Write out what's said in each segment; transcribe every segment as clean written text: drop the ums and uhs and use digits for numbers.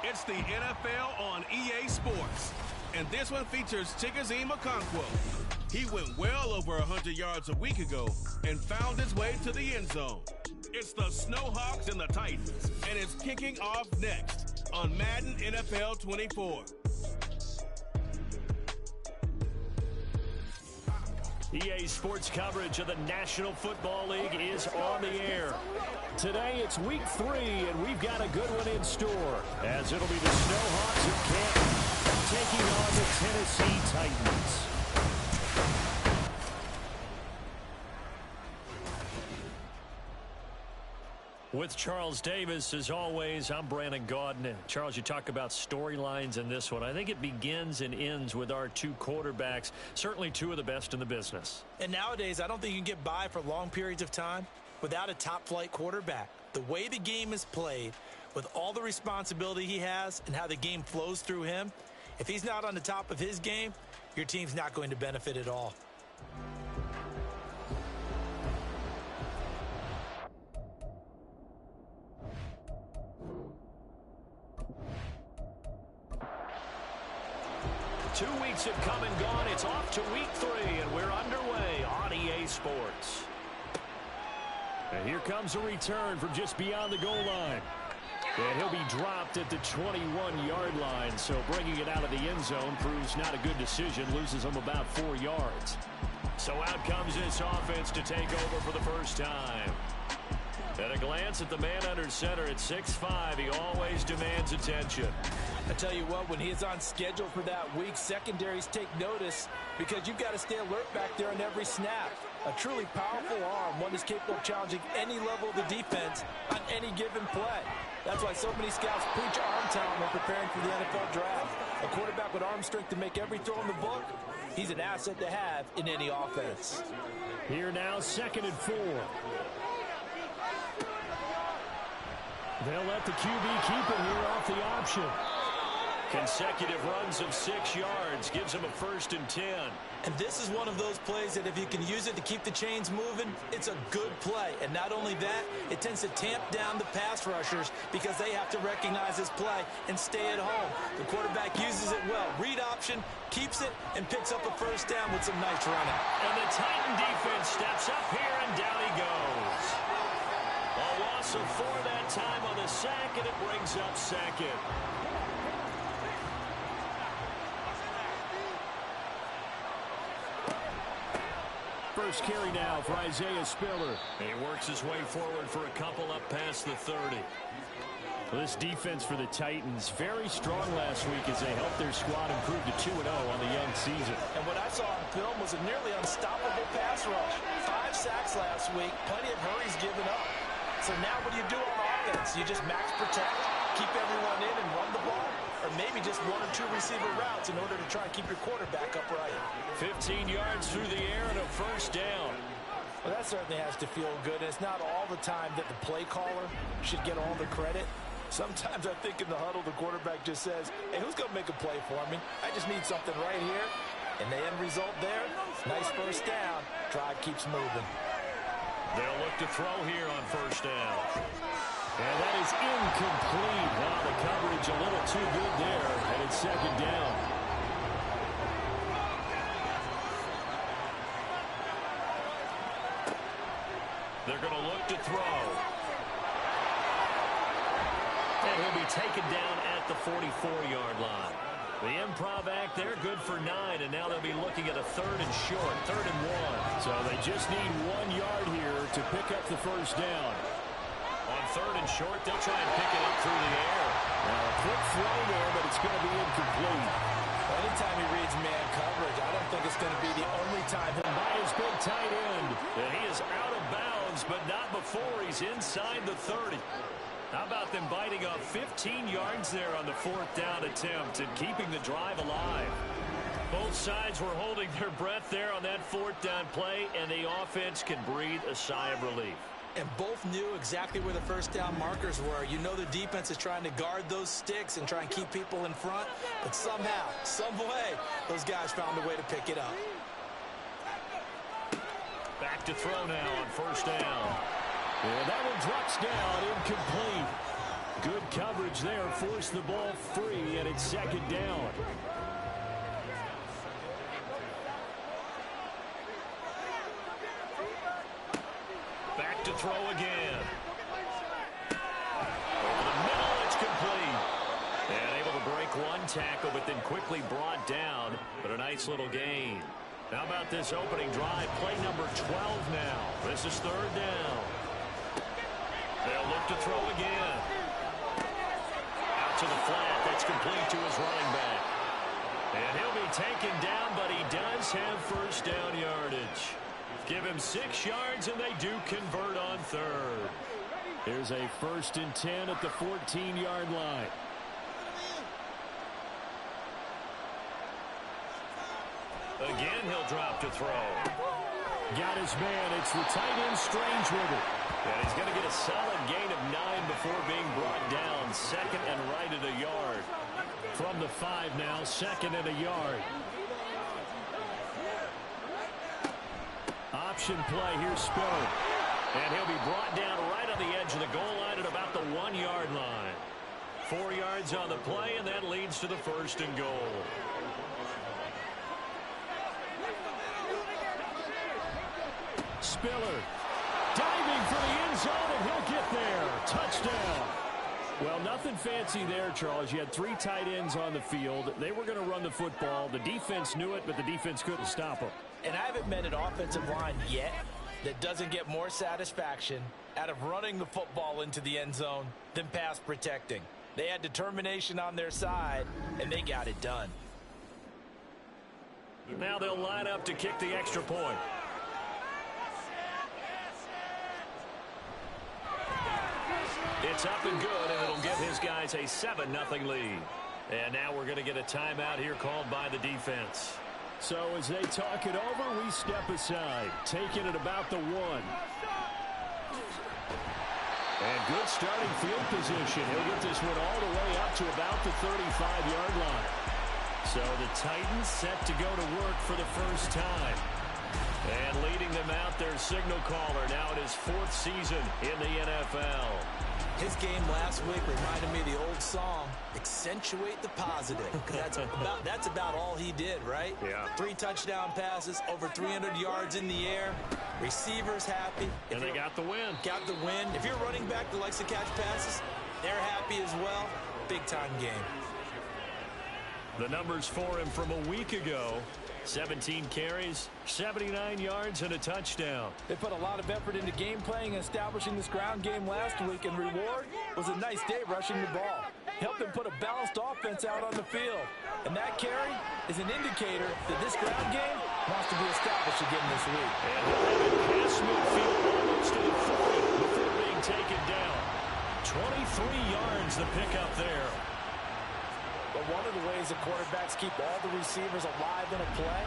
It's the NFL on EA Sports. And this one features Chigoziem Okonkwo. He went well over 100 yards a week ago and found his way to the end zone. It's the Snowhawks and the Titans, and it's kicking off next on Madden NFL 24. EA Sports coverage of the National Football League is on the air. Today it's week 3, and we've got a good one in store, as it'll be the Snowhawks of Canton taking on the Tennessee Titans. With Charles Davis, as always, I'm Brandon Gaudin. Charles, you talk about storylines in this one. I think it begins and ends with our two quarterbacks, certainly two of the best in the business. And nowadays, I don't think you can get by for long periods of time without a top-flight quarterback. The way the game is played, with all the responsibility he has and how the game flows through him, if he's not on the top of his game, your team's not going to benefit at all. Two weeks have come and gone. It's off to week 3, and we're underway on EA Sports. And here comes a return from just beyond the goal line. And he'll be dropped at the 21-yard line, so bringing it out of the end zone proves not a good decision, loses him about 4 yards. So out comes this offense to take over for the first time. At a glance at the man under center at 6'5", he always demands attention. I tell you what, when he is on schedule for that week, secondaries take notice because you've got to stay alert back there on every snap. A truly powerful arm, one that's capable of challenging any level of the defense on any given play. That's why so many scouts preach arm talent when preparing for the NFL draft. A quarterback with arm strength to make every throw in the book, he's an asset to have in any offense. Here now, 2nd and 4. They'll let the QB keep it here off the option. Consecutive runs of 6 yards gives him a 1st and 10. And this is one of those plays that if you can use it to keep the chains moving, it's a good play. And not only that, it tends to tamp down the pass rushers because they have to recognize this play and stay at home. The quarterback uses it well. Read option, keeps it, and picks up a 1st down with some nice running. And the Titan defense steps up here, and down he goes. A loss of 4 that time on the sack, and it brings up 2nd. First carry now for Isaiah Spiller. And he works his way forward for a couple up past the 30. Well, this defense for the Titans, very strong last week as they helped their squad improve to 2-0 on the young season. And what I saw on film was a nearly unstoppable pass rush. 5 sacks last week, plenty of hurries given up. So now what do you do on offense? You just max protect, keep everyone in and run the ball? Or maybe just 1 or 2 receiver routes in order to try and keep your quarterback upright. 15 yards through the air and a 1st down. Well, that certainly has to feel good. It's not all the time that the play caller should get all the credit. Sometimes I think in the huddle, the quarterback just says, hey, who's going to make a play for me? I just need something right here. And the end result there, nice 1st down. Drive keeps moving. They'll look to throw here on 1st down. And that is incomplete. Now the coverage a little too good there, and it's 2nd down. They're going to look to throw. And he'll be taken down at the 44-yard line. The improv act there, good for 9, and now they'll be looking at a 3rd and short, 3rd and 1. So they just need 1 yard here to pick up the 1st down. On 3rd and short, they'll try and pick it up through the air. Now a quick throw there, but it's going to be incomplete. Well, anytime he reads man coverage, I don't think it's going to be the only time he'll by his big tight end. And he is out of bounds, but not before he's inside the 30. How about them biting off 15 yards there on the 4th down attempt and keeping the drive alive? Both sides were holding their breath there on that 4th down play, and the offense can breathe a sigh of relief. And both knew exactly where the 1st down markers were. You know the defense is trying to guard those sticks and try and keep people in front, but somehow, some way, those guys found a way to pick it up. Back to throw now on 1st down. And that one drops down, incomplete. Good coverage there. Forced the ball free, and it's second down. Back to throw again. Over the middle, it's complete. And able to break one tackle, but then quickly brought down. But a nice little gain. How about this opening drive? Play number 12 now. This is third down. They'll look to throw again. Out to the flat. That's complete to his running back. And he'll be taken down, but he does have first down yardage. Give him 6 yards, and they do convert on third. Here's a 1st and 10 at the 14-yard line. Again, he'll drop to throw. Got his man. It's the tight end Strange with it. And he's going to get a solid gain of 9 before being brought down. Second and right at a yard. From the 5 now, second and a yard. Option play here, Spiller. And he'll be brought down right on the edge of the goal line at about the 1-yard line. 4 yards on the play, and that leads to the 1st and goal. Spiller diving for the end zone, and he'll get there. Touchdown. Well, nothing fancy there, Charles. You had 3 tight ends on the field. They were going to run the football. The defense knew it, but the defense couldn't stop them. And I haven't met an offensive line yet that doesn't get more satisfaction out of running the football into the end zone than pass protecting. They had determination on their side, and they got it done. Now they'll line up to kick the extra point. It's up and good, and it'll give his guys a 7-0 lead. And now we're going to get a timeout here called by the defense. So as they talk it over, we step aside, taking it about the 1. And good starting field position. He'll get this one all the way up to about the 35-yard line. So the Titans set to go to work for the first time. And leading them out, their signal caller, now in his 4th season in the NFL. His game last week reminded me of the old song, accentuate the positive. That's about all he did, right? Yeah. 3 touchdown passes, over 300 yards in the air. Receivers happy. And they got the win. Got the win. If you're running back that likes to catch passes, they're happy as well. Big-time game. The numbers for him from a week ago. 17 carries, 79 yards, and a touchdown. They put a lot of effort into game playing and establishing this ground game last week, and reward was a nice day rushing the ball. Helped them put a balanced offense out on the field. And that carry is an indicator that this ground game wants to be established again this week. And he'll have it past midfield almost to the 40 before being taken down. 23 yards the pickup there. But one of the ways the quarterbacks keep all the receivers alive in a play,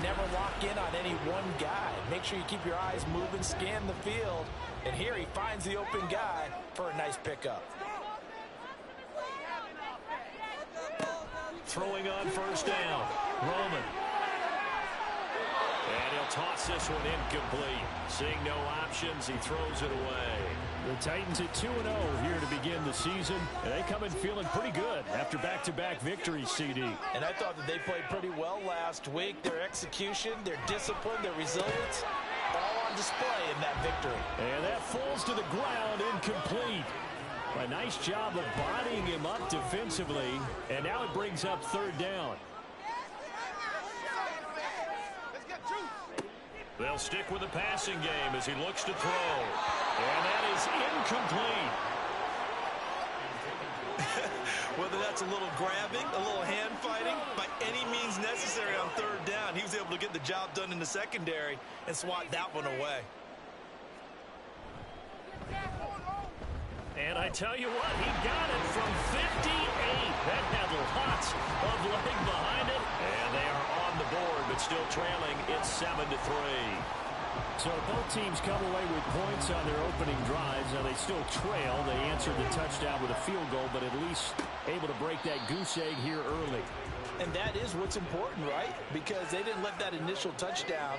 never lock in on any one guy. Make sure you keep your eyes moving, scan the field, and here he finds the open guy for a nice pickup. Throwing on first down, Roman. And he'll toss this one incomplete. Seeing no options, he throws it away. The Titans at 2-0 here to begin the season. And they come in feeling pretty good after back-to-back victories, CD. And I thought that they played pretty well last week. Their execution, their discipline, their resilience, all on display in that victory. And that falls to the ground, incomplete. A nice job of bodying him up defensively. And now it brings up third down. They'll stick with the passing game as he looks to throw. And that is incomplete. Whether that's a little grabbing, a little hand fighting, by any means necessary on third down, he was able to get the job done in the secondary and swat that one away. And I tell you what, he got it from 58. That had lots of leg behind it. And they are on the board, but still trailing. It's 7-3. So both teams come away with points on their opening drives. Now they still trail. They answered the touchdown with a field goal, but at least able to break that goose egg here early. And that is what's important, right? Because they didn't let that initial touchdown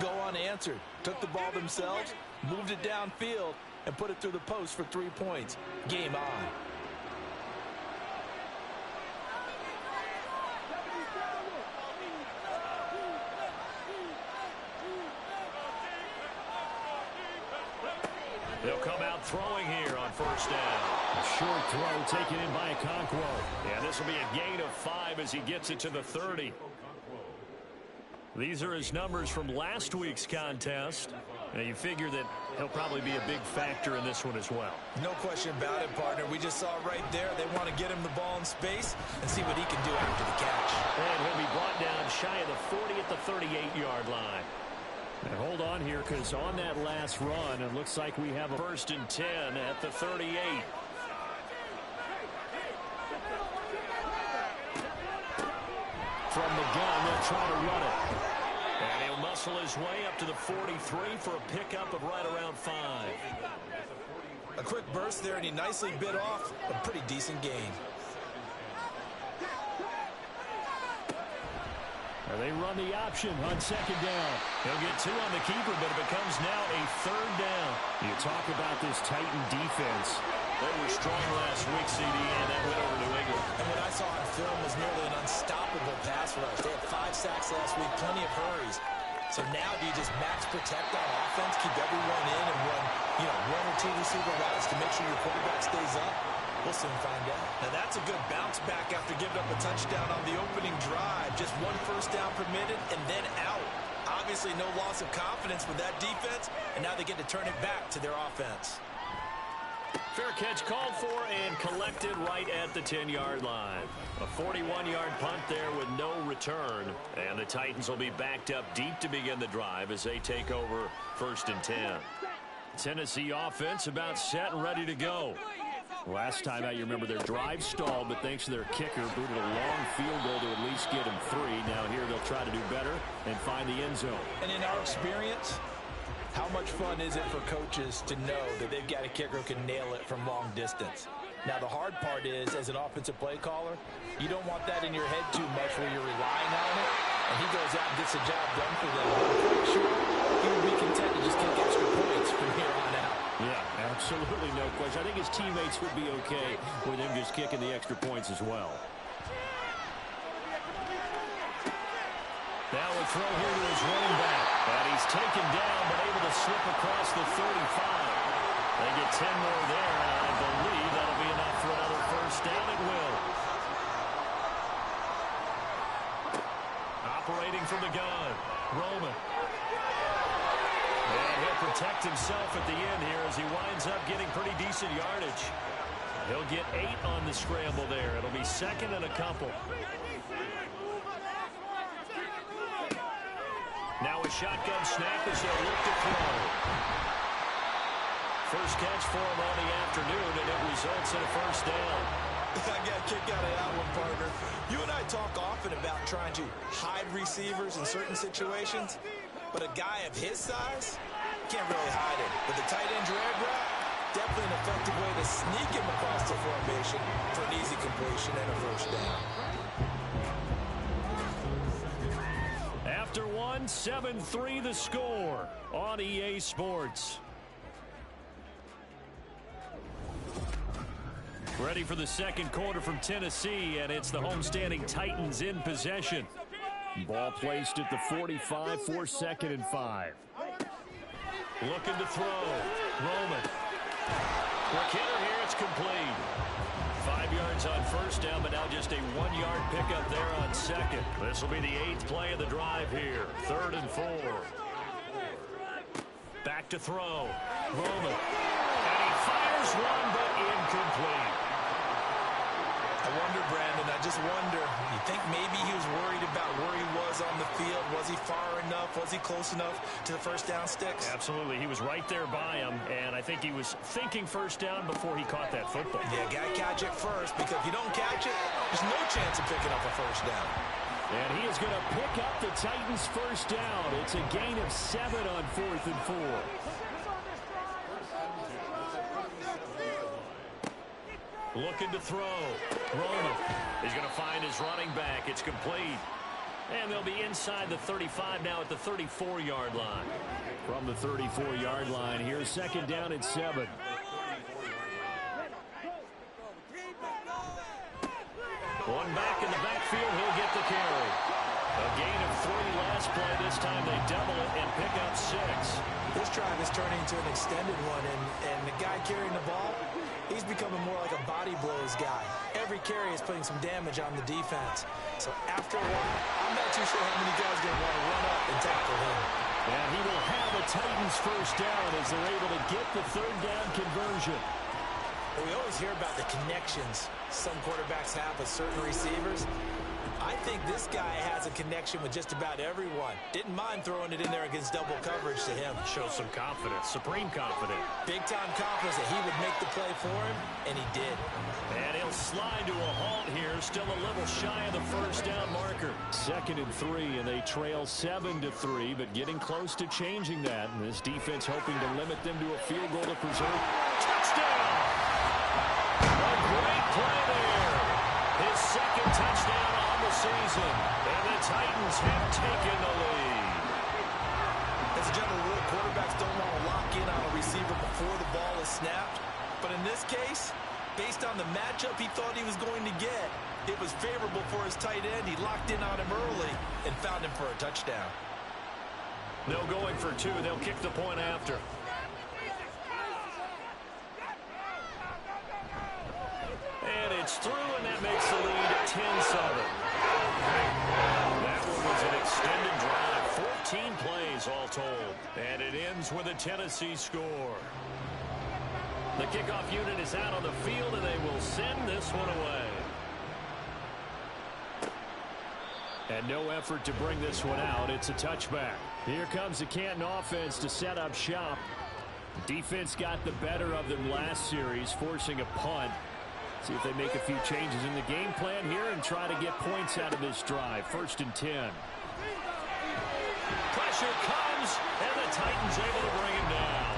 go unanswered. Took the ball themselves, moved it downfield, and put it through the post for 3 points. Game on. throwing here on first down. A short throw taken in by Okonkwo. Yeah, this will be a gain of 5 as he gets it to the 30. These are his numbers from last week's contest. Now you figure that he'll probably be a big factor in this one as well. No question about it, partner. We just saw right there. They want to get him the ball in space and see what he can do after the catch. And he'll be brought down shy of the 40 at the 38-yard line. And hold on here, because on that last run, it looks like we have a 1st and 10 at the 38. From the gun, they'll try to run it. And he'll muscle his way up to the 43 for a pickup of right around 5. A quick burst there, and he nicely bit off a pretty decent gain. They run the option on 2nd down. He'll get 2 on the keeper, but it becomes now a 3rd down. You talk about this Titan defense. They were strong last week, CD, and that went over New England. And what I saw on film was nearly an unstoppable pass rush. They had 5 sacks last week, plenty of hurries. So now do you just max protect on offense, keep everyone in, and run, 1 or 2 receiver routes to make sure your quarterback stays up? We'll soon find out. Now that's a good bounce back after giving up a touchdown on the opening drive. Just 1 first down permitted and then out. Obviously no loss of confidence with that defense, and now they get to turn it back to their offense. Fair catch called for and collected right at the 10-yard line. A 41-yard punt there with no return. And the Titans will be backed up deep to begin the drive as they take over 1st and 10. Tennessee offense about set and ready to go. Last time out, you remember their drive stalled, but thanks to their kicker, booted a long field goal to at least get him 3. Now here they'll try to do better and find the end zone. And in our experience, how much fun is it for coaches to know that they've got a kicker who can nail it from long distance? Now, the hard part is, as an offensive play caller, you don't want that in your head too much where you're relying on it, and he goes out and gets the job done for them. I'm pretty sure he would be content to just kick extra points from here on out. Yeah, absolutely no question. I think his teammates would be okay with him just kicking the extra points as well. Now a throw here to his running back. And he's taken down but able to slip across the 35. They get 10 more there, and I believe that'll be enough for another first down. It will. Operating from the gun, Roman. And he'll protect himself at the end here as he winds up getting pretty decent yardage. He'll get 8 on the scramble there. It'll be 2nd and a couple. Now a shotgun snap as they'll look to throw. First catch for him on the afternoon, and it results in a first down. I got a kick out of that one, partner. You and I talk often about trying to hide receivers in certain situations, but a guy of his size can't really hide it. With the tight end drag route, definitely an effective way to sneak him across the formation for an easy completion and a first down. After one, 7-3 the score on EA Sports. Ready for the second quarter from Tennessee, and it's the homestanding Titans in possession. Ball placed at the 45 for 2nd and 5. Looking to throw. Roman. Quick hitter here, it's complete. 5 yards on first down, but now just a 1-yard pickup there on 2nd. This will be the 8th play of the drive here. 3rd and 4. Back to throw. Roman. And he fires one, but incomplete. I wonder, Brandon, I just wonder, you think maybe he was worried about where he was on the field? Was he far enough? Was he close enough to the first down sticks? Absolutely. He was right there by him, and I think he was thinking first down before he caught that football. Yeah, got to catch it first, because if you don't catch it, there's no chance of picking up a first down. And he is going to pick up the Titans' first down. It's a gain of 7 on 4th and 4. Looking to throw. Roman. He's going to find his running back. It's complete. And they'll be inside the 35 now at the 34-yard line. From the 34-yard line, here's 2nd down at 7. One back in the backfield. He'll get the carry. A gain of 3 last play. This time they double it and pick up 6. This drive is turning into an extended one, and the guy carrying the ball, he's becoming more like a body blows guy. Every carry is putting some damage on the defense. So after a while, I'm not too sure how many guys are going to want to run up and tackle him. And he will have a Titans first down as they're able to get the 3rd down conversion. We always hear about the connections some quarterbacks have with certain receivers. I think this guy has a connection with just about everyone. Didn't mind throwing it in there against double coverage to him. Shows some confidence, supreme confidence. Big-time confidence that he would make the play for him, and he did. And he'll slide to a halt here, still a little shy of the first down marker. 2nd and 3, and they trail 7-3, but getting close to changing that. And this defense hoping to limit them to a field goal to preserve. Touchdown! A great play there. His 2nd touchdown on the season. And the Titans have taken the lead. As a general rule, quarterbacks don't want to lock in on a receiver before the ball is snapped. But in this case, based on the matchup he thought he was going to get, it was favorable for his tight end. He locked in on him early and found him for a touchdown. No going for 2. They'll kick the point after. And it's through, and that makes the lead 10-7. That one was an extended drive. 14 plays all told. And it ends with a Tennessee score. The kickoff unit is out on the field, and they will send this one away. And no effort to bring this one out. It's a touchback. Here comes the Canton offense to set up shop. Defense got the better of them last series, forcing a punt. See if they make a few changes in the game plan here and try to get points out of this drive. 1st and 10. Pressure comes, and the Titans able to bring him down.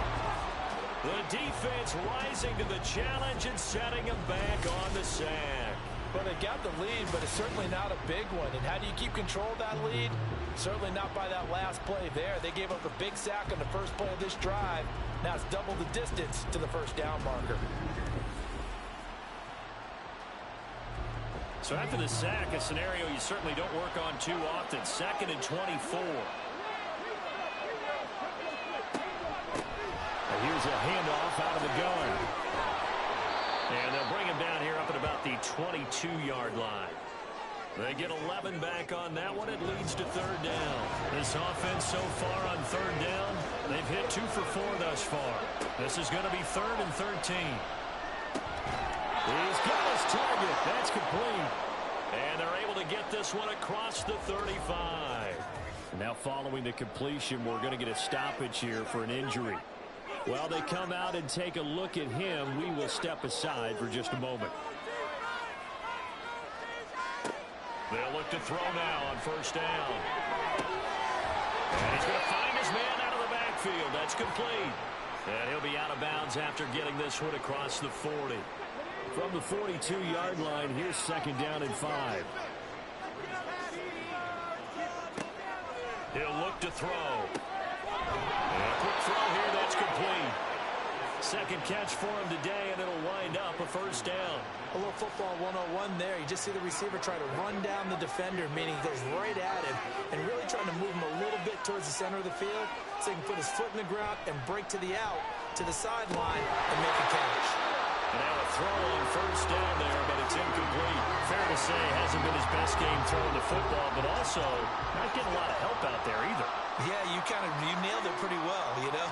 The defense rising to the challenge and setting him back on the sack. Well, they got the lead, but it's certainly not a big one. And how do you keep control of that lead? Certainly not by that last play there. They gave up a big sack on the first play of this drive. Now it's double the distance to the first down marker. So after the sack, a scenario you certainly don't work on too often. 2nd and 24. And here's a handoff out of the gun. And they'll bring him down here up at about the 22-yard line. They get 11 back on that one. It leads to 3rd down. This offense so far on 3rd down, they've hit 2 for 4 thus far. This is going to be 3rd and 13. He's got his target. That's complete. And they're able to get this one across the 35. Now following the completion, we're going to get a stoppage here for an injury. While they come out and take a look at him, we will step aside for just a moment. They'll look to throw now on 1st down. And he's going to find his man out of the backfield. That's complete. And he'll be out of bounds after getting this one across the 40. From the 42-yard line, here's 2nd down and 5. He'll look to throw. And a quick throw here, that's complete. 2nd catch for him today, and it'll wind up a 1st down. A little football 101 there. You just see the receiver try to run down the defender, meaning he goes right at him, and really trying to move him a little bit towards the center of the field so he can put his foot in the ground and break to the out, to the sideline, and make a catch. And now a throw on 1st down there, but it's incomplete. Fair to say, hasn't been his best game throwing the football, but also not getting a lot of help out there either. Yeah, you nailed it pretty well, you know.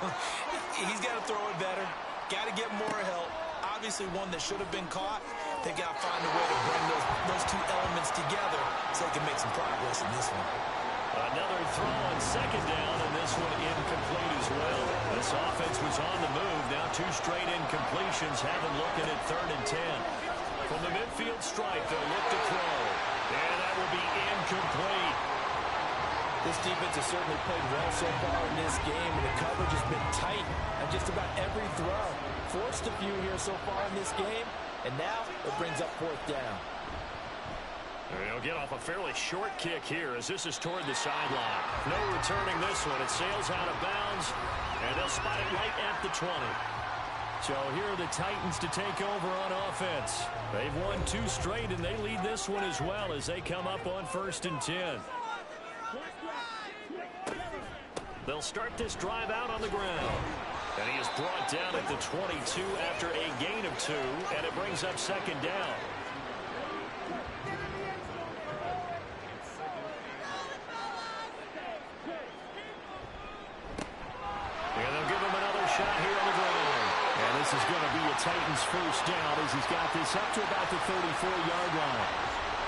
He's got to throw it better. Got to get more help. Obviously one that should have been caught. They got to find a way to bring those 2 elements together so they can make some progress in this one. Another throw on 2nd down, and this one incomplete as well. This offense was on the move. Now 2 straight incompletions have them looking at 3rd and 10. From the midfield stripe, they'll look to throw. And that will be incomplete. This defense has certainly played well so far in this game, and the coverage has been tight on just about every throw. Forced a few here so far in this game, and now it brings up 4th down. They'll get off a fairly short kick here as this is toward the sideline. No returning this one. It sails out of bounds, and they'll spot it right at the 20. So here are the Titans to take over on offense. They've won 2 straight, and they lead this one as well as they come up on 1st and 10. They'll start this drive out on the ground. And he is brought down at the 22 after a gain of 2, and it brings up second down. And they'll give him another shot here on the ground. And this is going to be a Titans first down as he's got this up to about the 34-yard line.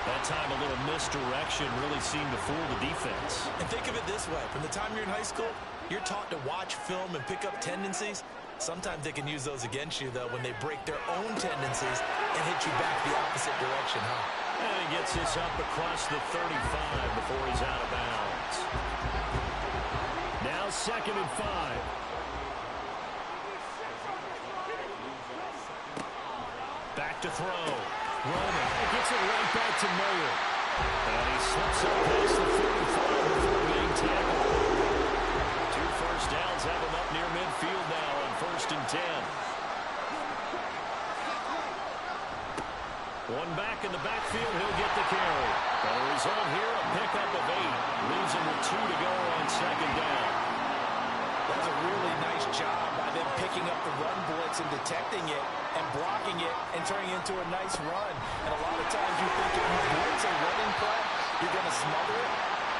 That time a little misdirection really seemed to fool the defense. And think of it this way. From the time you're in high school, you're taught to watch film and pick up tendencies. Sometimes they can use those against you, though, when they break their own tendencies and hit you back the opposite direction, huh? And he gets this up across the 35 before he's out of bounds. Now 2nd and 5. Back to throw. Roman gets it right back to Mayer. And he slips up past the 45 before being tackled. 2 first downs have him up near midfield now on 1st and 10. One back in the backfield, he'll get the carry. And the result here, a pickup of 8. Leaves him with 2 to go on 2nd down. That's a really nice job by them picking up the run blitz and detecting it and blocking it and turning it into a nice run. And a lot of times you think if you blitz a running play, you're going to smother it.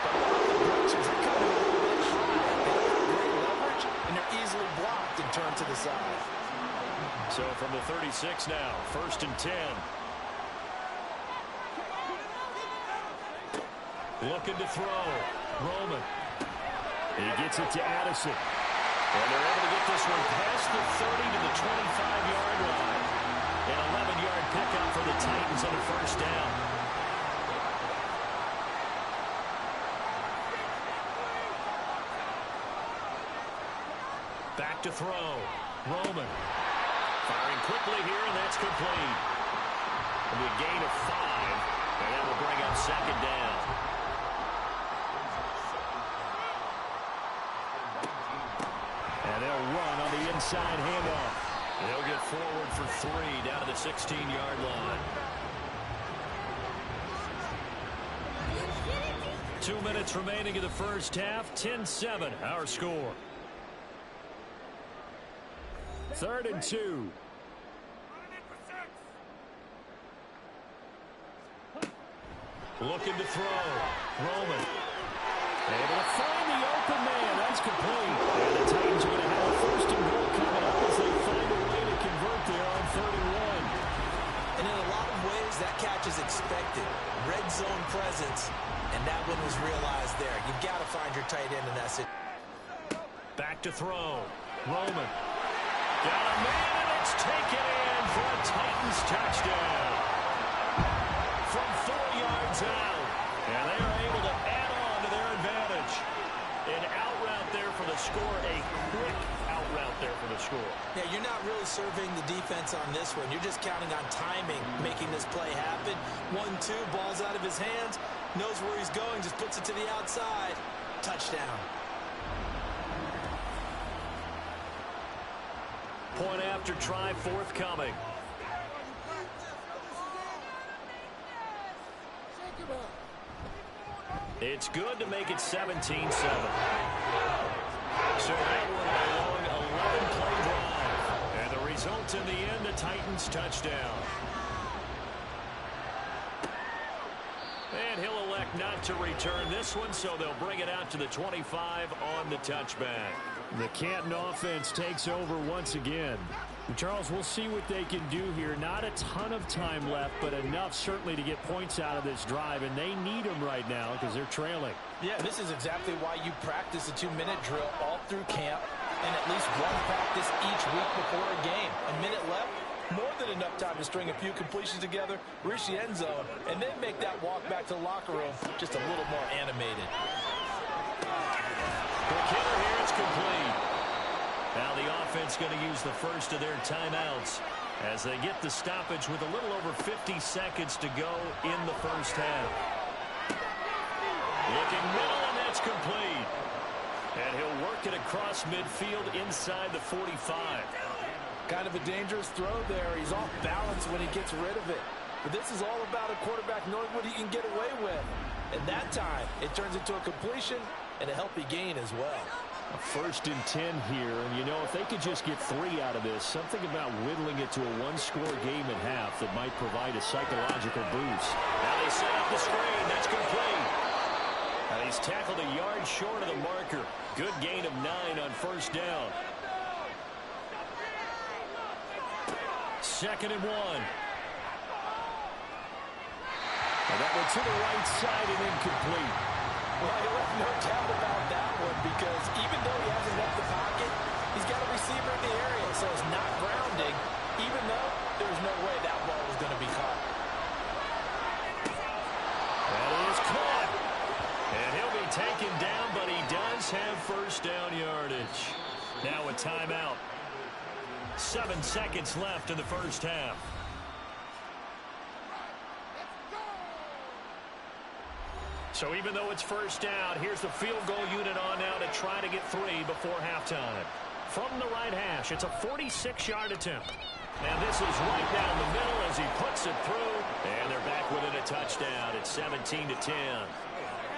But a lot of the blitzers are coming a little bit high. They don't have great leverage, and they're easily blocked and turned to the side. So from the 36 now, 1st and 10. Looking to throw. Roman. He gets it to Addison. And they're able to get this one past the 30 to the 25-yard line. An 11-yard pickup for the Titans on a 1st down. Back to throw. Roman. Firing quickly here, and that's complete. It'll be a gain of 5, and that will bring up 2nd down. And they'll run on the inside handoff. They'll get forward for 3 down to the 16-yard line. 2 minutes remaining in the first half. 10-7, our score. 3rd and 2. Looking to throw. Roman. Able to find the open man. That's complete. And the Titans are going to have a 1st and goal coming up as they find a way to convert there on 3rd and 1. And in a lot of ways, that catch is expected. Red zone presence, and that one was realized there. You've got to find your tight end in that situation. Back to throw. Roman. Got a man, and it's taken in for a Titans touchdown. From 4 yards out. And they are able to add on to their advantage. An out route there for the score. A quick out route there for the score. Yeah, you're not really surveying the defense on this one. You're just counting on timing, making this play happen. 1-2, ball's out of his hands. Knows where he's going, just puts it to the outside. Touchdown. Point after try forthcoming. It's good to make it 17-7. So that one a long 11-play drive. And the result in the end, a Titans touchdown. And he'll elect not to return this one, so they'll bring it out to the 25 on the touchback. The Canton offense takes over once again. Charles, we'll see what they can do here. Not a ton of time left, but enough certainly to get points out of this drive, and they need them right now because they're trailing. Yeah, this is exactly why you practice a 2-minute drill all through camp and at least one practice each week before a game. A minute left, more than enough time to string a few completions together, reach the end zone, and then make that walk back to the locker room just a little more animated. The killer here, it's complete. Now the offense going to use the first of their timeouts as they get the stoppage with a little over 50 seconds to go in the first half. Looking middle, and that's complete. And he'll work it across midfield inside the 45. Kind of a dangerous throw there. He's off balance when he gets rid of it. But this is all about a quarterback knowing what he can get away with. And that time, it turns into a completion and a healthy gain as well. A 1st and 10 here, and you know, if they could just get 3 out of this, something about whittling it to a 1-score game at half that might provide a psychological boost. Now they set up the screen. That's complete. Now he's tackled a yard short of the marker. Good gain of 9 on 1st down. 2nd and 1. And that one to the right side and incomplete. Well, you have no doubt about that one, because even though he hasn't left the pocket, he's got a receiver in the area, so it's not grounding, even though there's no way that ball was going to be caught. That is caught. And he'll be taken down, but he does have 1st down yardage. Now a timeout. 7 seconds left in the 1st half. So even though it's 1st down, here's the field goal unit on now to try to get 3 before halftime. From the right hash, it's a 46-yard attempt. And this is right down the middle as he puts it through. And they're back within a touchdown. It's 17-10.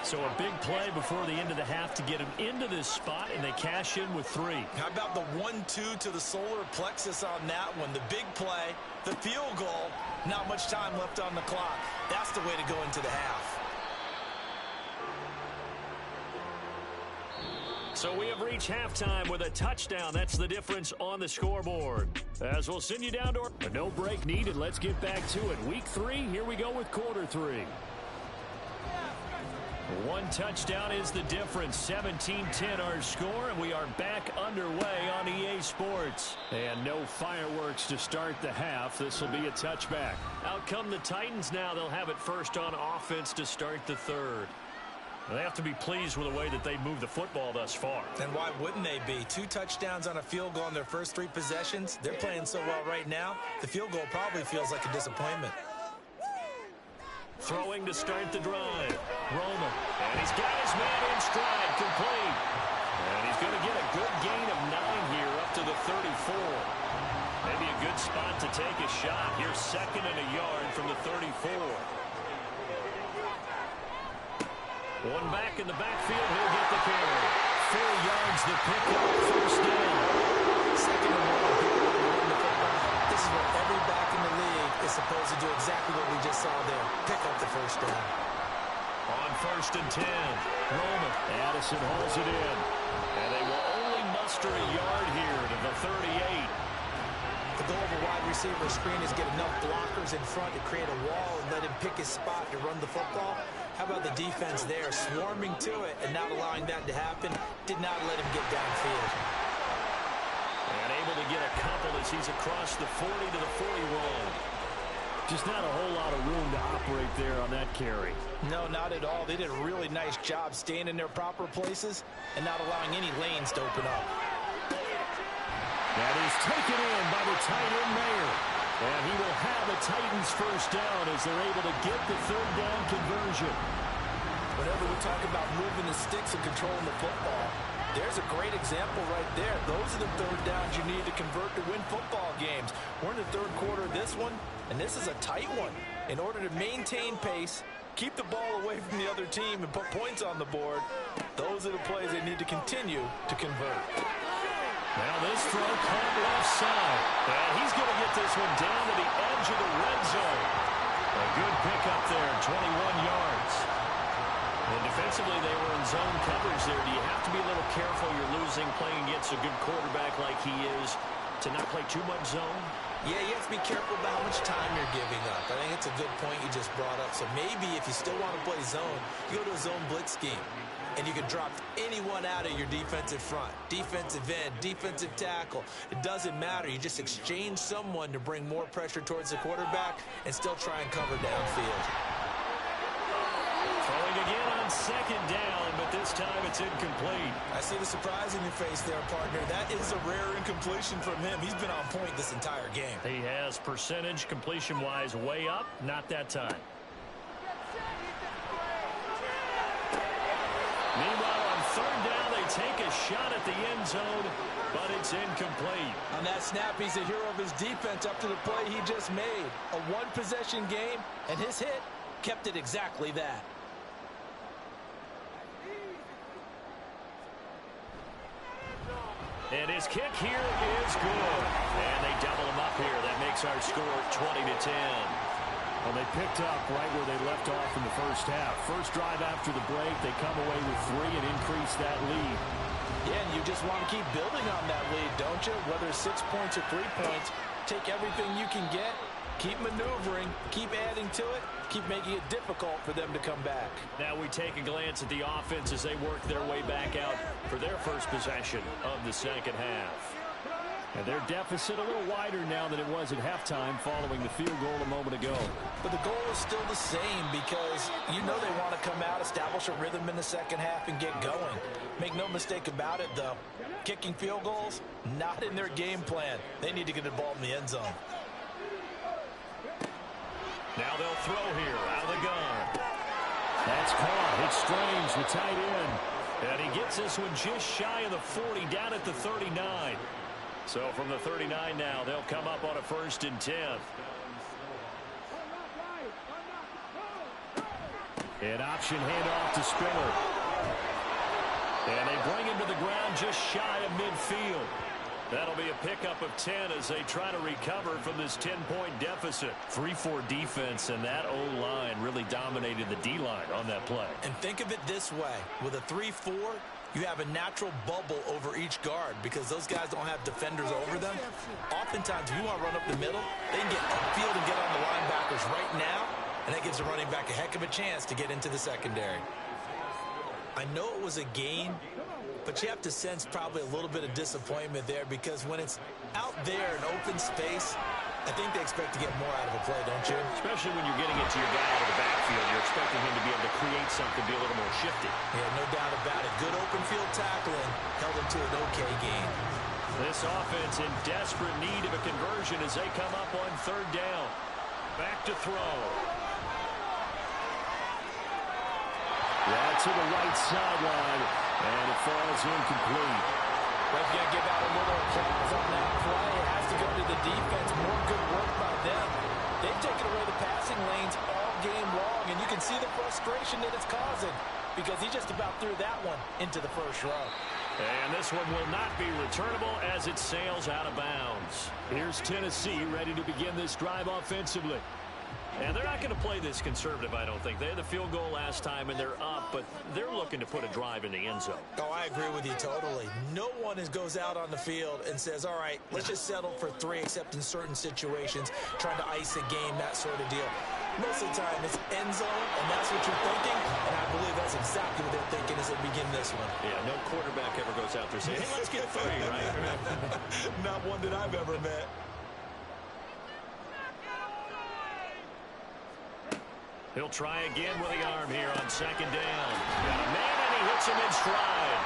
So a big play before the end of the half to get him into this spot, and they cash in with 3. How about the 1-2 to the solar plexus on that one? The big play, the field goal, not much time left on the clock. That's the way to go into the half. So we have reached halftime with a touchdown. That's the difference on the scoreboard. As we'll send you down to a no break needed. Let's get back to it. Week 3, here we go with quarter 3. 1 touchdown is the difference. 17-10 our score, and we are back underway on EA Sports. And no fireworks to start the half. This will be a touchback. Out come the Titans now. They'll have it first on offense to start the 3rd. They have to be pleased with the way that they've moved the football thus far. And why wouldn't they be? 2 touchdowns on a field goal in their first 3 possessions. They're playing so well right now, the field goal probably feels like a disappointment. Throwing to start the drive. Roman. And he's got his man in stride, complete. And he's going to get a good gain of 9 here up to the 34. Maybe a good spot to take a shot. Here's 2nd and a yard from the 34. One back in the backfield. He'll get the carry. 4 yards the pickup. 1st down. 2nd and 1. This is what every back in the league is supposed to do, exactly what we just saw there. Pick up the 1st down. On 1st and 10. Roman. Addison holds it in. And they will only muster a yard here to the 38. The goal of a wide receiver screen is get enough blockers in front to create a wall and let him pick his spot to run the football. How about the defense there, swarming to it and not allowing that to happen? Did not let him get downfield. And able to get a couple as he's across the 40 to the 41. Just not a whole lot of room to operate there on that carry. No, not at all. They did a really nice job staying in their proper places and not allowing any lanes to open up. That is taken in by the tight end Mayer. And he will have the Titans 1st down as they're able to get the 3rd down conversion. Whenever we talk about moving the sticks and controlling the football, there's a great example right there. Those are the 3rd downs you need to convert to win football games. We're in the 3rd quarter of this one, and this is a tight one. In order to maintain pace, keep the ball away from the other team, and put points on the board, those are the plays they need to continue to convert. Now this throw caught left side. And he's going to get this one down to the edge of the red zone. A good pickup there, 21 yards. And defensively, they were in zone coverage there. Do you have to be a little careful? You're losing playing against a good quarterback like he is to not play too much zone? Yeah, you have to be careful about how much time you're giving up. I think it's a good point you just brought up. So maybe if you still want to play zone, you go to a zone blitz scheme. And you can drop anyone out of your defensive front. Defensive end, defensive tackle. It doesn't matter. You just exchange someone to bring more pressure towards the quarterback and still try and cover downfield. Throwing again on 2nd down, but this time it's incomplete. I see the surprise in your face there, partner. That is a rare incompletion from him. He's been on point this entire game. He has percentage completion-wise way up, not that time. Meanwhile, on 3rd down, they take a shot at the end zone, but it's incomplete. On that snap, he's a hero of his defense up to the play he just made. A 1-possession game, and his hit kept it exactly that. And his kick here is good. And they double him up here. That makes our score 20-10. Well, they picked up right where they left off in the first half. First drive after the break, they come away with 3 and increase that lead. Yeah, and you just want to keep building on that lead, don't you? Whether it's 6 points or 3 points, take everything you can get, keep maneuvering, keep adding to it, keep making it difficult for them to come back. Now we take a glance at the offense as they work their way back out for their first possession of the second half. And their deficit a little wider now than it was at halftime following the field goal a moment ago. But the goal is still the same because you know they want to come out, establish a rhythm in the second half, and get going. Make no mistake about it, though. Kicking field goals, not in their game plan. They need to get the ball in the end zone. Now they'll throw here out of the gun. That's caught. It's Strange, the tight end. And he gets this one just shy of the 40, down at the 39. So from the 39 now, they'll come up on a 1st and 10. An option handoff to Spiller. And they bring him to the ground just shy of midfield. That'll be a pickup of 10 as they try to recover from this 10-point deficit. 3-4 defense, and that O-line really dominated the D-line on that play. And think of it this way. With a 3-4, you have a natural bubble over each guard because those guys don't have defenders over them. Oftentimes, if you want to run up the middle, they can get upfield and get on the linebackers right now, and that gives the running back a heck of a chance to get into the secondary. I know it was a gain, but you have to sense probably a little bit of disappointment there because when it's out there in open space, I think they expect to get more out of a play, don't you? Especially when you're getting it to your guy out of the backfield. You're expecting him to be able to create something, be a little more shifty. Yeah, no doubt about it. Good open field tackling held him to an okay gain. This offense in desperate need of a conversion as they come up on 3rd down. Back to throw. Yeah, to the right sideline, and it falls incomplete. We're going to give out a little applause on that play. It has to go to the defense. More good work by them. They've taken away the passing lanes all game long, and you can see the frustration that it's causing because he just about threw that one into the first row. And this one will not be returnable as it sails out of bounds. Here's Tennessee ready to begin this drive offensively. And they're not going to play this conservative, I don't think. They had the field goal last time, and they're up, but they're looking to put a drive in the end zone. Oh, I agree with you totally. No one goes out on the field and says, all right, let's just settle for 3, except in certain situations, trying to ice a game, that sort of deal. Most of the time, it's end zone, and that's what you're thinking, and I believe that's exactly what they're thinking as they begin this one. Yeah, no quarterback ever goes out there saying, hey, let's get 3, right? Not one that I've ever met. He'll try again with the arm here on 2nd down. Got a man, and he hits him in stride.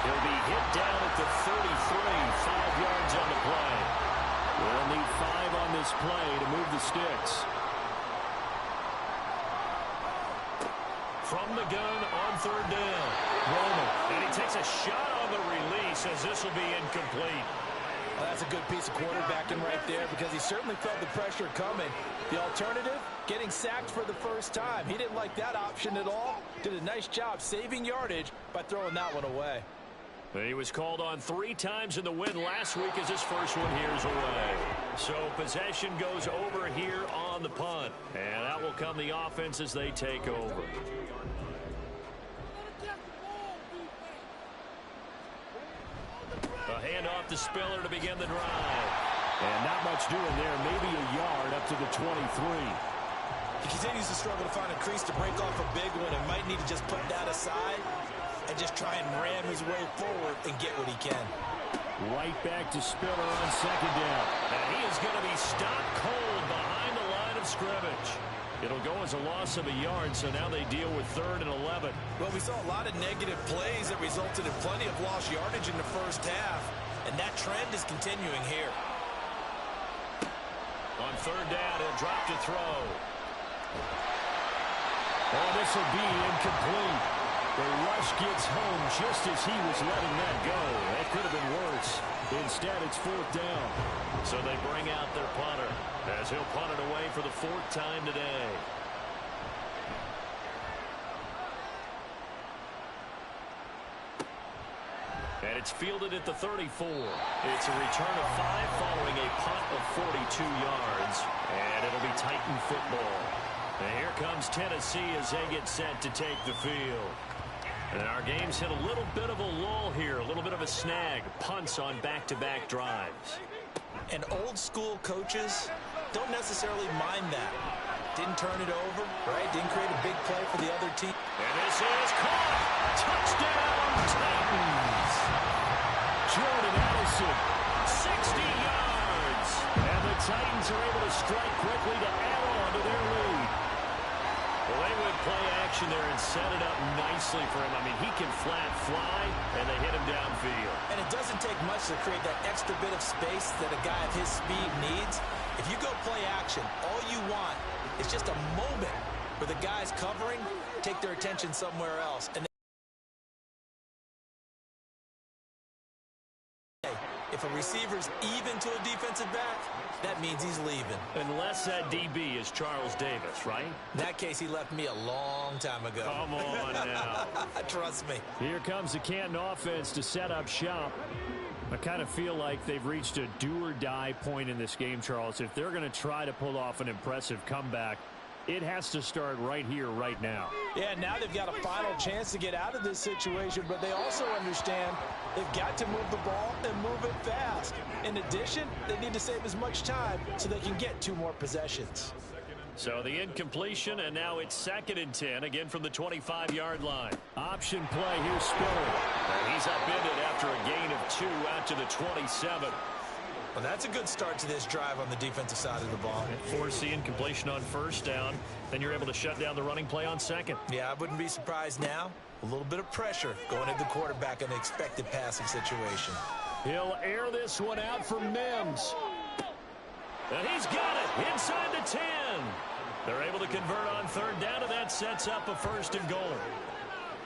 He'll be hit down at the 33, 5 yards on the play. We'll need 5 on this play to move the sticks. From the gun on 3rd down. Roman, and he takes a shot on the release as this will be incomplete. Well, that's a good piece of quarterbacking right there because he certainly felt the pressure coming. The alternative, getting sacked for the first time. He didn't like that option at all. Did a nice job saving yardage by throwing that one away. He was called on 3 times in the win last week as his first one here is away. So possession goes over here on the punt. And that will come the offense as they take over. A handoff to Spiller to begin the drive. And not much doing there. Maybe a yard up to the 23. He continues to struggle to find a crease to break off a big one and might need to just put that aside and just try and ram his way forward and get what he can. Right back to Spiller on 2nd down. And he is going to be stopped cold behind the line of scrimmage. It'll go as a loss of a yard, so now they deal with 3rd and 11. Well, we saw a lot of negative plays that resulted in plenty of lost yardage in the first half, and that trend is continuing here. On 3rd down, he'll drop to throw. Oh, this will be incomplete. The rush gets home just as he was letting that go. That could have been worse. Instead, it's 4th down. So they bring out their punter as he'll punt it away for the 4th time today. And it's fielded at the 34. It's a return of 5 following a punt of 42 yards. And it'll be Titan football. And here comes Tennessee as they get set to take the field. And our game's hit a little bit of a lull here, a little bit of a snag. Punts on back-to-back drives. And old-school coaches don't necessarily mind that. Didn't turn it over, right? Didn't create a big play for the other team. And this is caught. Touchdown, Titans. Jordan Addison. 60 yards. And the Titans are able to strike quickly to add on to their lead. Well, they would play action there and set it up nicely for him. I mean, he can flat fly, and they hit him downfield. And it doesn't take much to create that extra bit of space that a guy of his speed needs. If you go play action, all you want is just a moment where the guys covering take their attention somewhere else. And if a receiver's even to a defensive back, that means he's leaving. Unless that DB is Charles Davis, right? In that case, he left me a long time ago. Come on now. Trust me. Here comes the Canton offense to set up shop. I kind of feel like they've reached a do-or-die point in this game, Charles. If they're going to try to pull off an impressive comeback, it has to start right here, right now. Yeah, now they've got a final chance to get out of this situation, but they also understand they've got to move the ball and move it fast. In addition, they need to save as much time so they can get 2 more possessions. So the incompletion, and now it's 2nd and 10, again from the 25-yard line. Option play, here's Spiller. And he's upended after a gain of 2 out to the 27. Well, that's a good start to this drive on the defensive side of the ball. Force the incompletion on 1st down. Then you're able to shut down the running play on 2nd. Yeah, I wouldn't be surprised now. A little bit of pressure going at the quarterback in an expected passing situation. He'll air this one out for Mims. And he's got it inside the 10. They're able to convert on 3rd down, and that sets up a 1st and goal.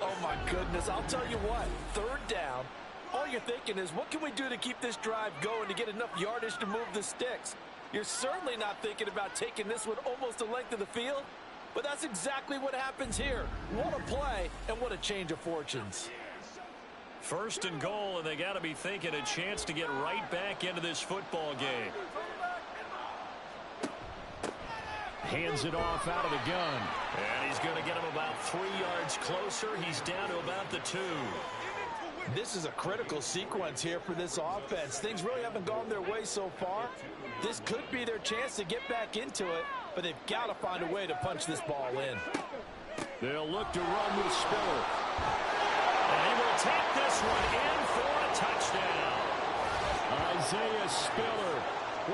Oh, my goodness. I'll tell you what, 3rd down. All you're thinking is, what can we do to keep this drive going to get enough yardage to move the sticks? You're certainly not thinking about taking this one almost the length of the field, but that's exactly what happens here. What a play, and what a change of fortunes. 1st and goal, and they got to be thinking a chance to get right back into this football game. Hands it off out of the gun. And he's going to get him about 3 yards closer. He's down to about the 2. This is a critical sequence here for this offense. Things really haven't gone their way so far. This could be their chance to get back into it, but they've got to find a way to punch this ball in. They'll look to run with Spiller. And he will take this one in for a touchdown. Isaiah Spiller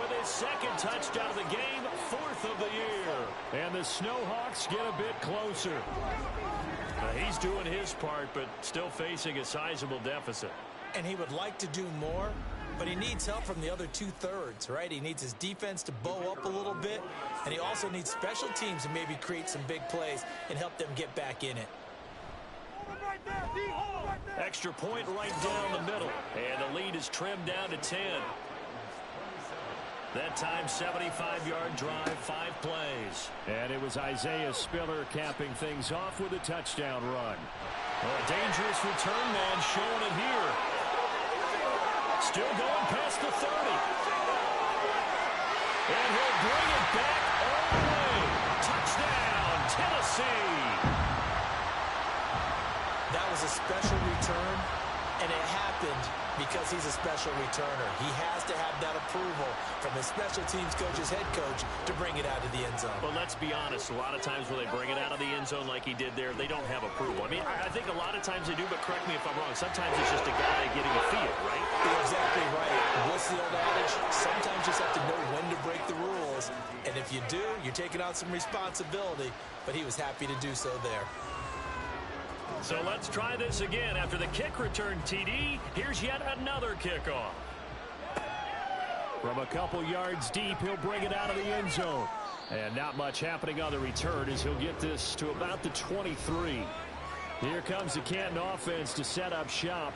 with his 2nd touchdown of the game, 4th of the year. And the Snowhawks get a bit closer. He's doing his part, but still facing a sizable deficit. And he would like to do more, but he needs help from the other 2/3, right? He needs his defense to bow up a little bit, and he also needs special teams to maybe create some big plays and help them get back in it. Extra point right down the middle, and the lead is trimmed down to 10. That time, 75-yard drive, 5 plays. And it was Isaiah Spiller capping things off with a touchdown run. Well, a dangerous return man showing it here. Still going past the 30. And he'll bring it back all the way. Touchdown, Tennessee. That was a special return, and it happened because he's a special returner. He has to have that approval from his special teams coach's head coach to bring it out of the end zone. But let's be honest, a lot of times when they bring it out of the end zone like he did there, they don't have approval. I mean, I think a lot of times they do, but correct me if I'm wrong. Sometimes it's just a guy getting a feel, right? You're exactly right. What's the old adage? Sometimes you just have to know when to break the rules. And if you do, you're taking on some responsibility. But he was happy to do so there. So let's try this again. After the kick return TD, here's yet another kickoff. From a couple yards deep, he'll bring it out of the end zone. And not much happening on the return as he'll get this to about the 23. Here comes the Canton offense to set up shop.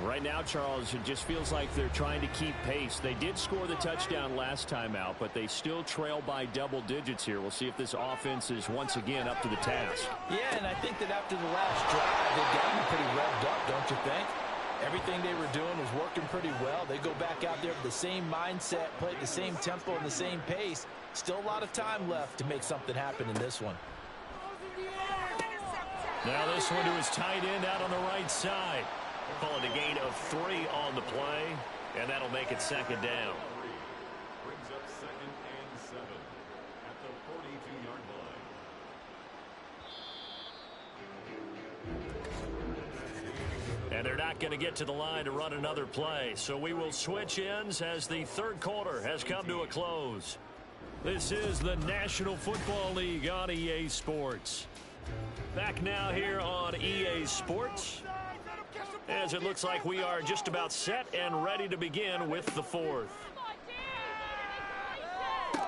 Right now, Charles, it just feels like they're trying to keep pace. They did score the touchdown last time out, but they still trail by double digits here. We'll see if this offense is once again up to the task. Yeah, and I think that after the last drive, they've gotten pretty revved up, don't you think? Everything they were doing was working pretty well. They go back out there with the same mindset, play at the same tempo and the same pace. Still a lot of time left to make something happen in this one. Now this one to his tight end out on the right side. Call it a gain of 3 on the play, and that'll make it second down. Brings up 2nd and 7 at the 42-yard line. And they're not going to get to the line to run another play, so we will switch ends as the third quarter has come to a close. This is the National Football League on EA Sports. Back now here on EA Sports, as it looks like we are just about set and ready to begin with the fourth. The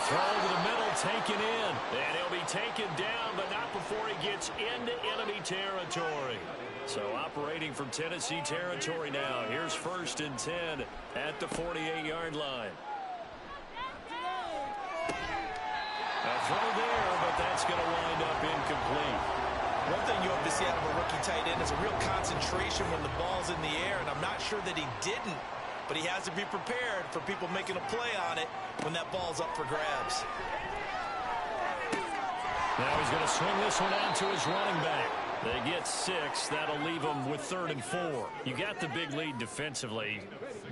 throw to the middle, taken in, and he'll be taken down, but not before he gets into enemy territory. So operating from Tennessee territory now. Here's 1st and 10 at the 48-yard line. A throw there, but that's going to wind up incomplete. One thing you hope to see out of a rookie tight end is a real concentration when the ball's in the air, and I'm not sure that he didn't, but he has to be prepared for people making a play on it when that ball's up for grabs. Now he's going to swing this one out to his running back. They get 6. That'll leave them with 3rd and 4. You got the big lead defensively.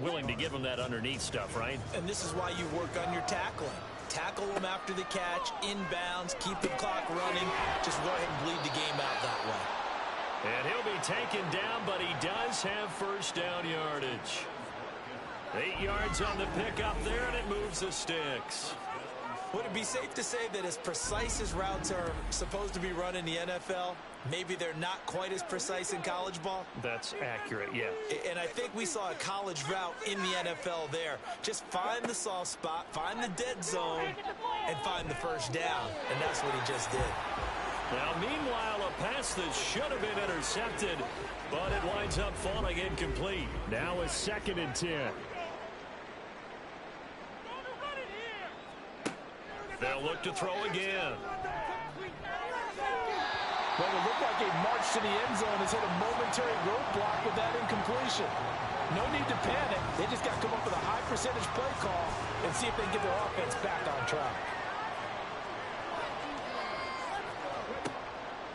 Willing to give them that underneath stuff, right? And this is why you work on your tackling. Tackle them after the catch, inbounds, keep the clock running. Just go ahead and bleed the game out that way. And he'll be taken down, but he does have 1st down yardage. 8 yards on the pickup there, and it moves the sticks. Would it be safe to say that as precise as routes are supposed to be run in the NFL, maybe they're not quite as precise in college ball? That's accurate, yeah. And I think we saw a college route in the NFL there. Just find the soft spot, find the dead zone, and find the 1st down. And that's what he just did. Now, meanwhile, a pass that should have been intercepted, but it winds up falling incomplete. Now it's 2nd and 10. They'll look to throw again. Well, it looked like a march to the end zone has hit a momentary roadblock with that incompletion. No need to panic. They just got to come up with a high percentage play call and see if they can get their offense back on track.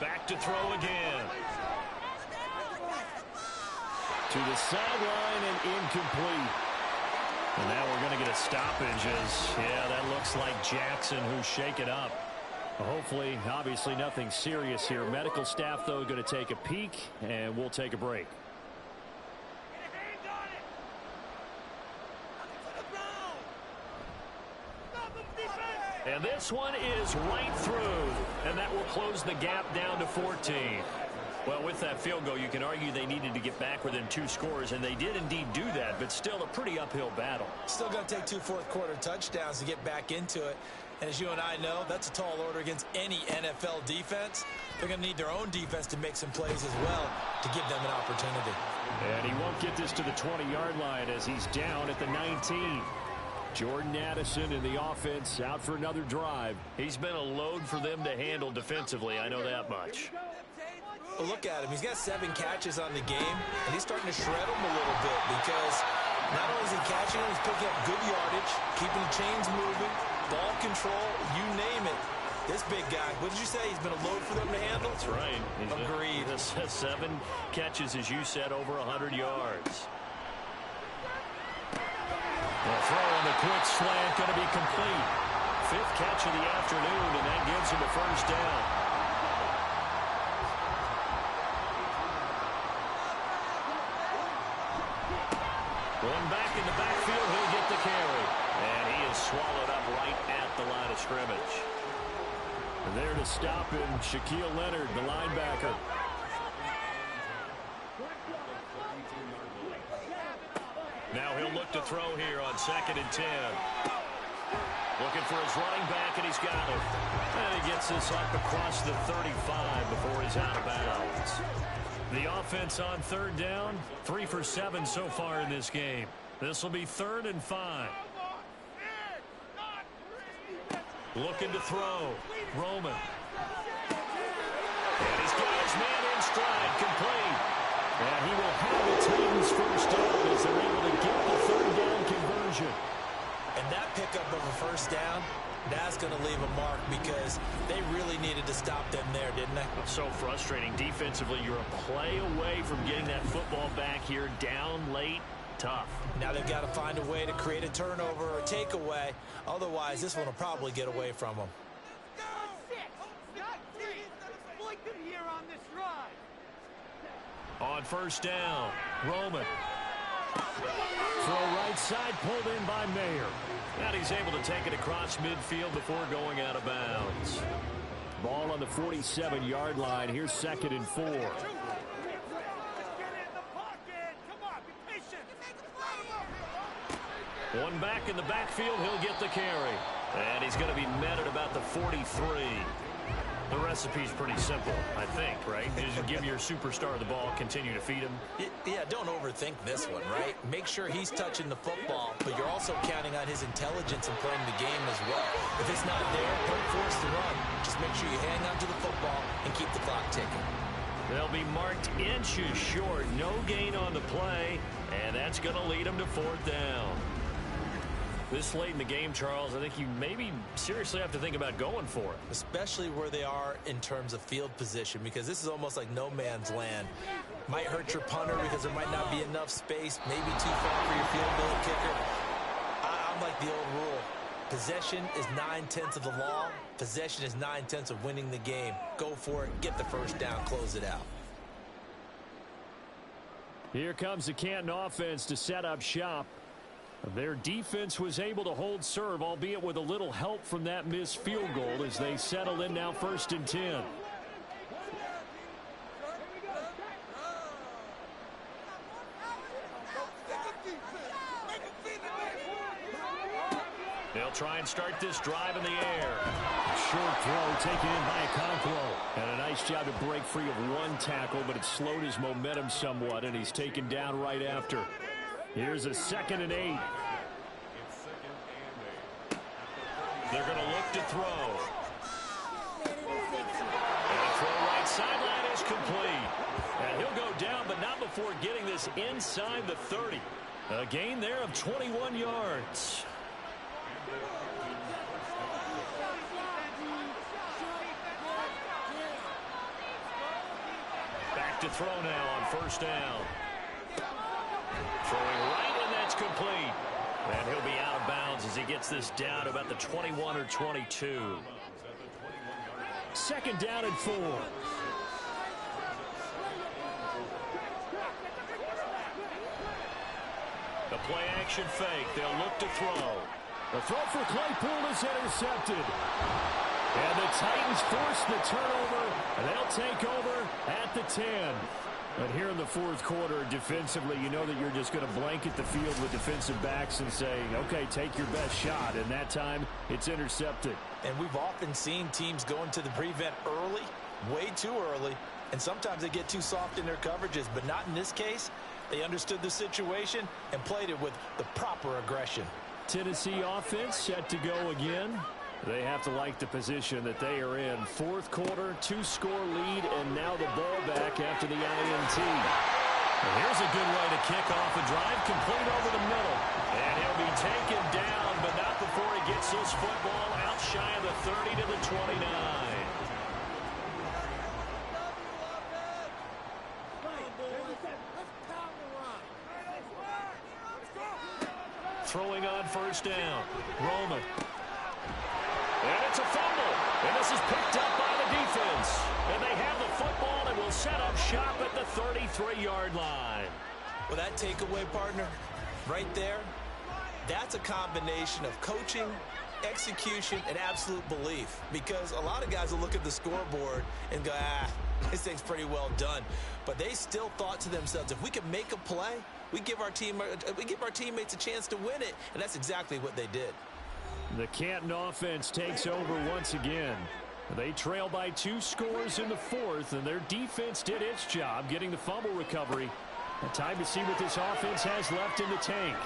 Back to throw again. To the sideline and incomplete. And now we're going to get a stoppage as, yeah, that looks like Jackson who's shaken up. Hopefully, obviously nothing serious here. Medical staff, though, going to take a peek, and we'll take a break. And this one is right through, and that will close the gap down to 14. Well, with that field goal, you can argue they needed to get back within 2 scores, and they did indeed do that, but still a pretty uphill battle. Still going to take 2 fourth-quarter touchdowns to get back into it. And as you and I know, that's a tall order against any NFL defense. They're going to need their own defense to make some plays as well to give them an opportunity. And he won't get this to the 20-yard line as he's down at the 19. Jordan Addison in the offense out for another drive. He's been a load for them to handle defensively, I know that much. Well, look at him. He's got 7 catches on the game, and he's starting to shred them a little bit because not only is he catching them, he's picking up good yardage, keeping the chains moving, ball control, you name it. This big guy, what did you say? He's been a load for them to handle? That's right. Agreed. 7 catches, as you said, over 100 yards. The throw on the quick slant going to be complete. 5th catch of the afternoon, and that gives him a 1st down. Going back in the backfield, he'll get the carry. And he is swallowed up right at the line of scrimmage. And there to stop him, Shaquille Leonard, the linebacker. Now he'll look to throw here on 2nd and 10. Looking for his running back, and he's got it. And he gets this up across the 35 before he's out of bounds. The offense on 3rd down, 3 for 7 so far in this game. This will be 3rd and 5. Looking to throw. Roman. And he's got his man in stride, complete. And he will have the Titans first down as they're able to get the third down conversion. And that pickup of a first down, that's going to leave a mark because they really needed to stop them there, didn't they? So frustrating. Defensively, you're a play away from getting that football back here. Down late, tough. Now they've got to find a way to create a turnover or a takeaway. Otherwise, this one will probably get away from them. On first down, Roman. Throw right side, pulled in by Mayer. And he's able to take it across midfield before going out of bounds. Ball on the 47-yard line. Here's 2nd and 4. One back in the backfield, he'll get the carry. And he's going to be met at about the 43. The recipe's pretty simple, I think, right? Just give your superstar the ball, continue to feed him. Yeah, don't overthink this one, right? Make sure he's touching the football, but you're also counting on his intelligence in playing the game as well. If it's not there, don't force the run. Just make sure you hang on to the football and keep the clock ticking. They'll be marked inches short. No gain on the play, and that's going to lead them to 4th down. This late in the game, Charles, I think you maybe seriously have to think about going for it. Especially where they are in terms of field position, because this is almost like no man's land. Might hurt your punter because there might not be enough space, maybe too far for your field goal kicker. I'm like the old rule. Possession is 9/10 of the law. Possession is 9/10 of winning the game. Go for it, get the first down, close it out. Here comes the Canton offense to set up shop. Their defense was able to hold serve, albeit with a little help from that missed field goal as they settle in now 1st and 10. They'll try and start this drive in the air. Short throw taken in by Okonkwo. And a nice job to break free of one tackle, but it slowed his momentum somewhat, and he's taken down right after. Here's a 2nd and 8. They're going to look to throw. And the throw right sideline is complete. And he'll go down, but not before getting this inside the 30. A gain there of 21 yards. Back to throw now on 1st down. Throwing right, and that's complete. And he'll be out of bounds as he gets this down to about the 21 or 22. 2nd down and 4. The play action fake. They'll look to throw. The throw for Claypool is intercepted. And the Titans force the turnover, and they'll take over at the 10. But here in the 4th quarter, defensively, you know that you're just going to blanket the field with defensive backs and say, okay, take your best shot. And that time, it's intercepted. And we've often seen teams go into the prevent early, way too early, and sometimes they get too soft in their coverages, but not in this case. They understood the situation and played it with the proper aggression. Tennessee offense set to go again. They have to like the position that they are in. 4th quarter, 2-score lead, and now the ball back after the INT. And here's a good way to kick off a drive, complete over the middle. And he'll be taken down, but not before he gets this football out shy of the 30 to the 29. Throwing on 1st down, Roman. And it's a fumble. And this is picked up by the defense. And they have the football and will set up shop at the 33-yard line. Well, that takeaway, partner, right there, that's a combination of coaching, execution, and absolute belief. Because a lot of guys will look at the scoreboard and go, this thing's pretty well done. But they still thought to themselves, if we can make a play, we give our teammates a chance to win it. And that's exactly what they did. The Canton offense takes over once again. They trail by 2 scores in the 4th, and their defense did its job getting the fumble recovery. A time to see what this offense has left in the tank.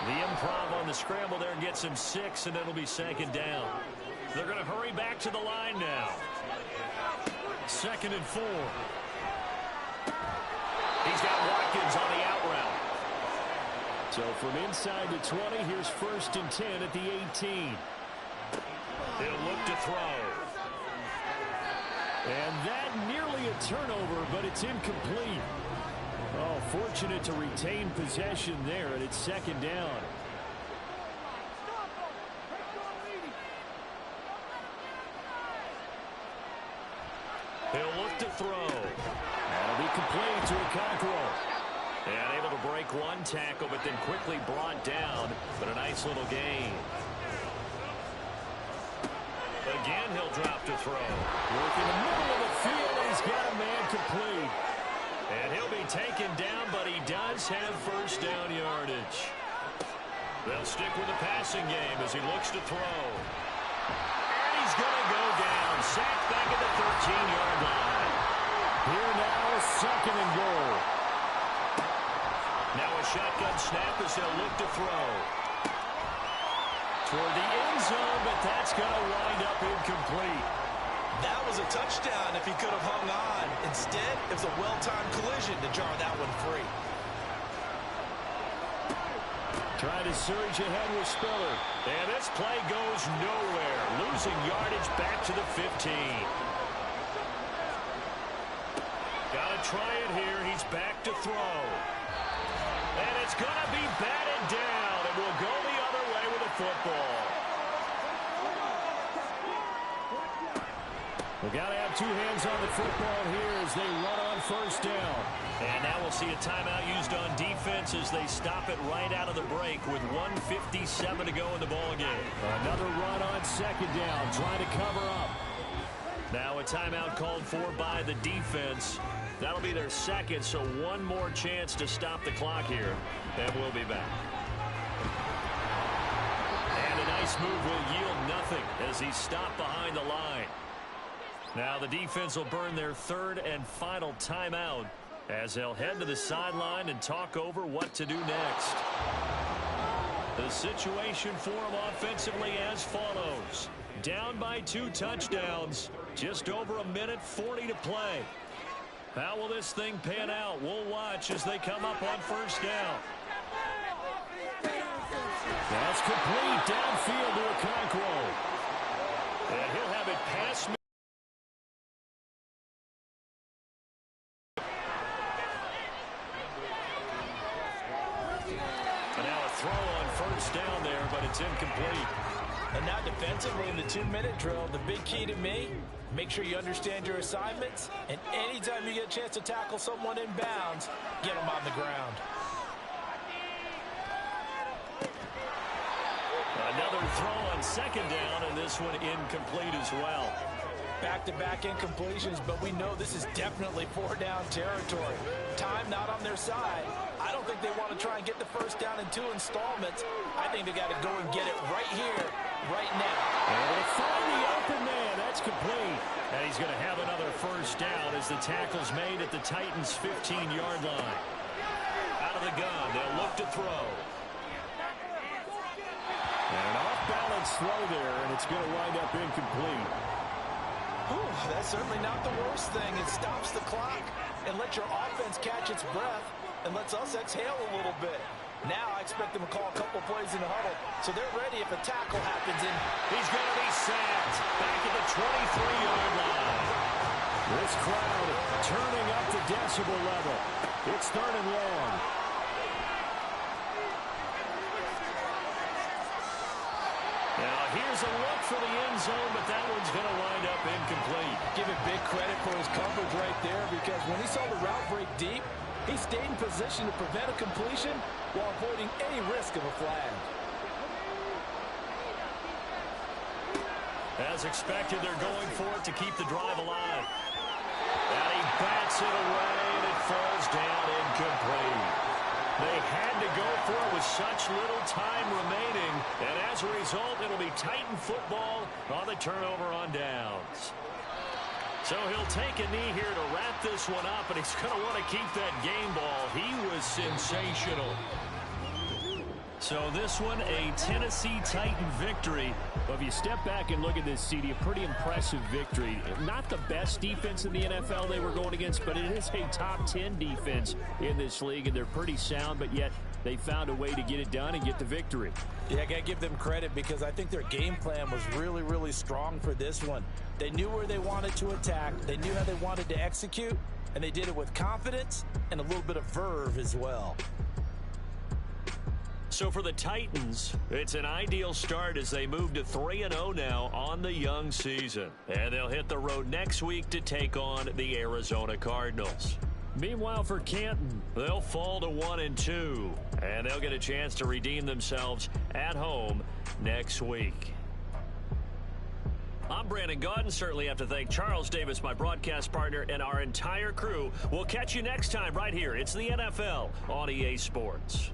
The improv on the scramble there gets him 6, and it'll be 2nd down. They're going to hurry back to the line now. 2nd and 4. He's got Watkins on the out route. So from inside the 20, here's 1st and 10 at the 18. He'll look to throw. And that nearly a turnover, but it's incomplete. Oh, fortunate to retain possession there, and it's 2nd down. He'll look to throw. That'll be complete to Okonkwo. And able to break one tackle, but then quickly brought down. But a nice little gain. Again, he'll drop to throw. Work in the middle of the field, and he's got a man complete. And he'll be taken down, but he does have 1st down yardage. They'll stick with the passing game as he looks to throw. And he's going to go down. Sacked back at the 13-yard line. Here now, 2nd and goal. Now a shotgun snap as they'll look to throw. Toward the end zone, but that's going to wind up incomplete. That was a touchdown if he could have hung on. Instead, it was a well-timed collision to jar that one free. Trying to surge ahead with Spiller. And this play goes nowhere. Losing yardage back to the 15. Got to try it here. He's back to throw. And it's going to be batted down. And we'll go the other way with the football. We've got to have 2 hands on the football here as they run on 1st down. And now we'll see a timeout used on defense as they stop it right out of the break with 1:57 to go in the ballgame. Another run on 2nd down, trying to cover up. Now a timeout called for by the defense. That'll be their 2nd, so one more chance to stop the clock here. And we'll be back. And a nice move will yield nothing as he's stopped behind the line. Now the defense will burn their 3rd and final timeout as they'll head to the sideline and talk over what to do next. The situation for them offensively as follows. Down by 2 touchdowns. Just over 1:40 to play. How will this thing pan out? We'll watch as they come up on 1st down. That's complete downfield to Okonkwo. And he'll have it past me. And now a throw on 1st down there, but it's incomplete. And now defensively in the 2-minute drill, the big key to me, make sure you understand your assignments, and anytime you get a chance to tackle someone in bounds, get them on the ground. Another throw on 2nd down, and this one incomplete as well. Back-to-back incompletions, but we know this is definitely 4-down territory. Time not on their side. I don't think they want to try and get the 1st down in 2 installments. I think they got to go and get it right here, right now. And they'll find the open man. That's complete. And he's going to have another 1st down as the tackle's made at the Titans' 15-yard line. Out of the gun, they'll look to throw. And an off-balance throw there, and it's going to wind up incomplete. Whew, that's certainly not the worst thing. It stops the clock and lets your offense catch its breath and lets us exhale a little bit. Now I expect them to call a couple plays in the huddle, so they're ready if a tackle happens. And he's going to be sacked back at the 23-yard line. This crowd turning up the decibel level. It's 3rd and long. Now here's a look for the end zone, but that one's going to wind up incomplete. Give it big credit for his coverage right there, because when he saw the route break deep, he stayed in position to prevent a completion while avoiding any risk of a flag. As expected, they're going for it to keep the drive alive. And he bats it away, and it falls down incomplete. They had to go for it with such little time remaining, and as a result, it'll be Titan football on the turnover on downs. So he'll take a knee here to wrap this one up, and he's going to want to keep that game ball. He was sensational. So this one, a Tennessee Titan victory. Well, if you step back and look at this, CD, a pretty impressive victory. Not the best defense in the NFL they were going against, but it is a top 10 defense in this league, and they're pretty sound, but yet they found a way to get it done and get the victory. Yeah, I got to give them credit because I think their game plan was really, really strong for this one. They knew where they wanted to attack. They knew how they wanted to execute, and they did it with confidence and a little bit of verve as well. So for the Titans, it's an ideal start as they move to 3-0 now on the young season. And they'll hit the road next week to take on the Arizona Cardinals. Meanwhile, for Canton, they'll fall to 1-2, and they'll get a chance to redeem themselves at home next week. I'm Brandon Gaudin. Certainly have to thank Charles Davis, my broadcast partner, and our entire crew. We'll catch you next time right here. It's the NFL on EA Sports.